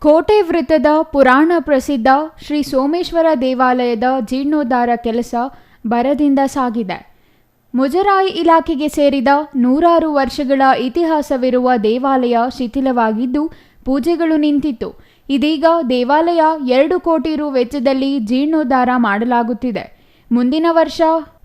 ಕೋಟೆ ವೃತ್ತದ ಪುರಾಣ ಪ್ರಸಿದ್ಧ ಶ್ರೀ ಸೋಮೇಶ್ವರ ದೇವಾಲಯದ ಜೀರ್ಣೋದ್ಧಾರ ಕೆಲಸ ಭರದಿಂದ ಸಾಗಿದೆ. ಮುಜರಾಯಿ ಇಲಾಖೆಗೆ ಸೇರಿದ 100 ವರ್ಷಗಳ ಇತಿಹಾಸವಿರುವ ದೇವಾಲಯ ಶಿಥಿಲವಾಗಿದ್ದು ಪೂಜೆಗಳು ನಿಂತಿತ್ತು. ಇದೀಗ ದೇವಾಲಯ 2 ಕೋಟಿ ರು ವೆಚ್ಚದಲ್ಲಿ ಜೀರ್ಣೋದ್ಧಾರ ಮಾಡಲಾಗುತ್ತಿದೆ. ಮುಂದಿನ ವರ್ಷ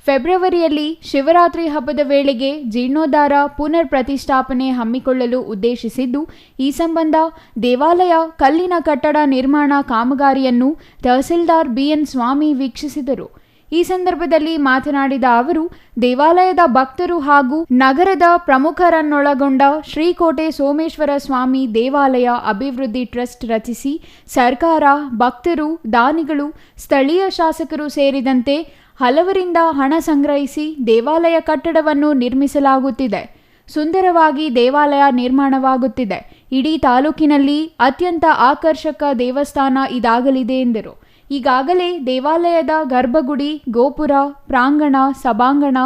ಫೆಬ್ರವರಿಯಲ್ಲಿ ಶಿವರಾತ್ರಿ ಹಬ್ಬದ ವೇಳೆಗೆ ಜೀರ್ಣೋದ್ಧಾರ ಪುನರ್ ಪ್ರತಿಷ್ಠಾಪನೆ ಹಮ್ಮಿಕೊಳ್ಳಲು ಉದ್ದೇಶಿಸಿದ್ದು, ಈ ಸಂಬಂಧ ದೇವಾಲಯ ಕಲ್ಲಿನ ಕಟ್ಟಡ ನಿರ್ಮಾಣ ಕಾಮಗಾರಿಯನ್ನು ತಹಸೀಲ್ದಾರ್ ಬಿಎನ್ ಸ್ವಾಮಿ ವೀಕ್ಷಿಸಿದರು. ಈ ಸಂದರ್ಭದಲ್ಲಿ ಮಾತನಾಡಿದ ಅವರು, ದೇವಾಲಯದ ಭಕ್ತರು ಹಾಗೂ ನಗರದ ಪ್ರಮುಖರನ್ನೊಳಗೊಂಡ ಶ್ರೀಕೋಟೆ ಸೋಮೇಶ್ವರ ಸ್ವಾಮಿ ದೇವಾಲಯ ಅಭಿವೃದ್ಧಿ ಟ್ರಸ್ಟ್ ರಚಿಸಿ ಸರ್ಕಾರ, ಭಕ್ತರು, ದಾನಿಗಳು, ಸ್ಥಳೀಯ ಶಾಸಕರು ಸೇರಿದಂತೆ ಹಲವರಿಂದ ಹಣ ಸಂಗ್ರಹಿಸಿ ದೇವಾಲಯ ಕಟ್ಟಡವನ್ನು ನಿರ್ಮಿಸಲಾಗುತ್ತಿದೆ. ಸುಂದರವಾಗಿ ದೇವಾಲಯ ನಿರ್ಮಾಣವಾಗುತ್ತಿದೆ. ಇಡೀ ತಾಲೂಕಿನಲ್ಲಿ ಅತ್ಯಂತ ಆಕರ್ಷಕ ದೇವಸ್ಥಾನ ಇದಾಗಲಿದೆ ಎಂದರು. ಈಗಾಗಲೇ ದೇವಾಲಯದ ಗರ್ಭಗುಡಿ, ಗೋಪುರ, ಪ್ರಾಂಗಣ, ಸಭಾಂಗಣ,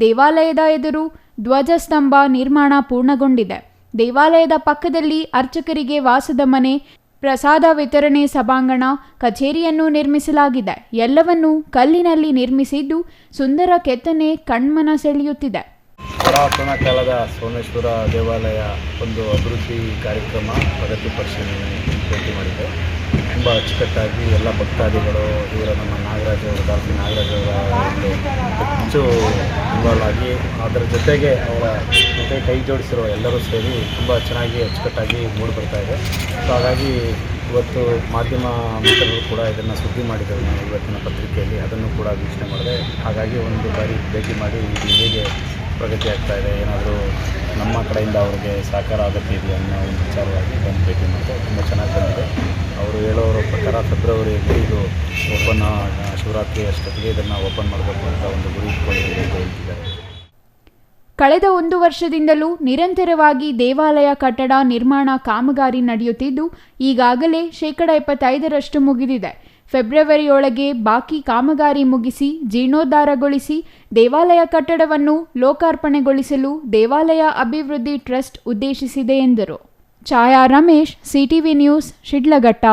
ದೇವಾಲಯದ ಎದುರು ಧ್ವಜಸ್ತಂಭ ನಿರ್ಮಾಣ ಪೂರ್ಣಗೊಂಡಿದೆ. ದೇವಾಲಯದ ಪಕ್ಕದಲ್ಲಿ ಅರ್ಚಕರಿಗೆ ವಾಸದ ಮನೆ, ಪ್ರಸಾದ ವಿತರಣೆ ಸಭಾಂಗಣ, ಕಚೇರಿಯನ್ನು ನಿರ್ಮಿಸಲಾಗಿದೆ. ಎಲ್ಲವನ್ನೂ ಕಲ್ಲಿನಲ್ಲಿ ನಿರ್ಮಿಸಿದ್ದು ಸುಂದರ ಕೆತ್ತನೆ ಕಣ್ಮನ ಸೆಳೆಯುತ್ತಿದೆ. ಪುರಾತನ ಕಾಲದ ಸೋಮೇಶ್ವರ ದೇವಾಲಯ ಒಂದು ಅಭಿವೃದ್ಧಿ ಕಾರ್ಯಕ್ರಮ ಪ್ರಗತಿ ಪರಿಶೀಲನೆ ಭೇಟಿ ಮಾಡಿದೆ. ತುಂಬ ಅಚ್ಚುಕಟ್ಟಾಗಿ ಎಲ್ಲ ಭಕ್ತಾದಿಗಳು ನಮ್ಮ ನಾಗರಾಜ್ ಅವರು, ಡಾಕ್ಟರ್ ನಾಗರಾಜ್ ಅವರ ಒಂದು ಹೆಚ್ಚು ಇನ್ವಾಲ್ವ್ ಆಗಿ ಅದರ ಜೊತೆಗೆ ಅವರ ಜೊತೆ ಕೈ ಜೋಡಿಸಿರೋ ಎಲ್ಲರೂ ಸೇರಿ ತುಂಬ ಚೆನ್ನಾಗಿ ಅಚ್ಚುಕಟ್ಟಾಗಿ ಮೂಡಿ ಬರ್ತಾ ಇದೆ. ಸೊ ಹಾಗಾಗಿ ಇವತ್ತು ಮಾಧ್ಯಮ ಮಿತ್ರರು ಕೂಡ ಇದನ್ನು ಸುದ್ದಿ ಮಾಡಿದರು. ನಾನು ಇವತ್ತಿನ ಪತ್ರಿಕೆಯಲ್ಲಿ ಅದನ್ನು ಕೂಡ ವೀಕ್ಷಣೆ ಮಾಡಿದೆ. ಹಾಗಾಗಿ ಒಂದು ಬಾರಿ ಭೇಟಿ ಮಾಡಿ ಇದು ಹೇಗೆ ಪ್ರಗತಿ ಆಗ್ತಾ ಇದೆ, ಏನಾದರೂ ನಮ್ಮ ಕಡೆಯಿಂದ ಅವ್ರಿಗೆ ಸಹಕಾರ ಅಗತ್ಯ ಇದೆಯಾ ಅನ್ನೋ ಒಂದು ವಿಚಾರವಾಗಿ ಬಂದು ಭೇಟಿ ಮಾಡಿದೆ. ತುಂಬ ಚೆನ್ನಾಗಿ ಬಂದಿದೆ. ಅವರು ಹೇಳೋರ ಪ್ರಕಾರ ಫೆಬ್ರವರಿಯಲ್ಲಿ ಇದು ಓಪನ್, ಶಿವರಾತ್ರಿ ಅಷ್ಟೊತ್ತಿಗೆ ಇದನ್ನು ಓಪನ್ ಮಾಡಬೇಕು ಅಂತ ಒಂದು ಗುರಿ ಇಟ್ಕೊಂಡಿದ್ದೀವಿ ಅಂತ ಹೇಳ್ತಿದ್ದಾರೆ. ಕಳೆದ 1 ವರ್ಷದಿಂದಲೂ ನಿರಂತರವಾಗಿ ದೇವಾಲಯ ಕಟ್ಟಡ ನಿರ್ಮಾಣ ಕಾಮಗಾರಿ ನಡೆಯುತ್ತಿದ್ದು ಈಗಾಗಲೇ 75% ಮುಗಿದಿದೆ. ಫೆಬ್ರವರಿಯೊಳಗೆ ಬಾಕಿ ಕಾಮಗಾರಿ ಮುಗಿಸಿ ಜೀರ್ಣೋದ್ಧಾರಗೊಳಿಸಿ ದೇವಾಲಯ ಕಟ್ಟಡವನ್ನು ಲೋಕಾರ್ಪಣೆಗೊಳಿಸಲು ದೇವಾಲಯ ಅಭಿವೃದ್ಧಿ ಟ್ರಸ್ಟ್ ಉದ್ದೇಶಿಸಿದೆ ಎಂದರು. ಛಾಯಾ ರಮೇಶ್, ಸಿಟಿವಿ ನ್ಯೂಸ್, ಶಿಡ್ಲಘಟ್ಟ.